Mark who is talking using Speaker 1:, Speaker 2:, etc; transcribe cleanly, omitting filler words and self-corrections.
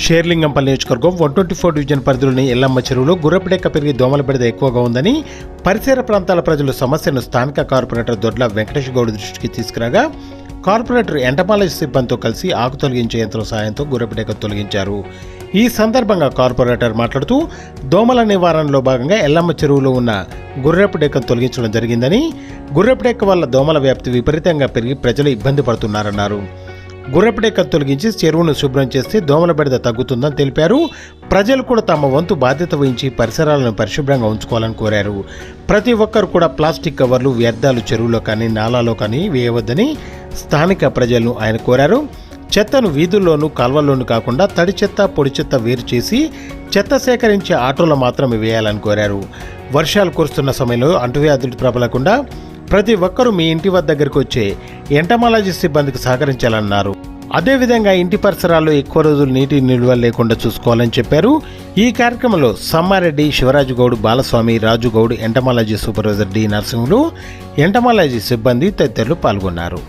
Speaker 1: షేర్లింగంపల్లి నియోజకవర్గం 124 డివిజన్ పరిధిలోని ఎల్లమ్మ చెరువులో గుర్రపుడెక్క పెరిగి దోమల బెడద ఎక్కువగా ఉందని పరిసర ప్రాంతాల ప్రజలు సమస్యను స్థానిక కార్పొరేటర్ దొడ్ల వెంకటేష్ గౌడ్ దృష్టికి తీసుకురాగా కార్పొరేటర్ ఎంటమాలజీ సిబ్బందితో కలిసి ఆకు తొలగించే యంత్రం సాయంతో గుర్రపుడెక్క తొలగించారు. ఈ సందర్భంగా కార్పొరేటర్ మాట్లాడుతూ దోమల నివారణలో భాగంగా ఎల్లమ్మ చెరువులో ఉన్న గుర్రపుడెక్కను తొలగించడం జరిగిందని, గుర్రపుడెక్క వల్ల దోమల వ్యాప్తి విపరీతంగా పెరిగి ప్రజలు ఇబ్బంది పడుతున్నారన్నారు. గుర్రపుడెక్కను తొలగించి చెరువును శుభ్రం చేస్తే దోమల బెడద తగ్గుతుందని తెలిపారు. ప్రజలు కూడా తమ వంతు బాధ్యత వహించి పరిసరాలను పరిశుభ్రంగా ఉంచుకోవాలని కోరారు. ప్రతి ఒక్కరు కూడా ప్లాస్టిక్ కవర్లు, వ్యర్థాలు చెరువులో కానీ నాలాలో కానీ వేయవద్దని స్థానిక ప్రజలను ఆయన కోరారు. చెత్తను వీధుల్లోనూ కాల్వల్లోనూ కాకుండా తడి చెత్త, పొడి చెత్త వేరు చేసి చెత్త సేకరించే ఆటోలో మాత్రమే వేయాలని కోరారు. వర్షాలు కురుస్తున్న సమయంలో అంటువ్యాధులు ప్రబలకుండా ప్రతి ఒక్కరూ మీ ఇంటి దగ్గరికి వచ్చే ఎంటమాలజీ సిబ్బందికి సహకరించాలన్నారు. అదేవిధంగా ఇంటి పరిసరాల్లో ఎక్కువ రోజులు నీటి నిల్వ లేకుండా చూసుకోవాలని చెప్పారు. ఈ కార్యక్రమంలో Sammareddy, Shivaraju Goud, Balaswamy, Raju Goud, entomology supervisor D Narasimhulu, entomology సిబ్బంది తదితరులు పాల్గొన్నారు.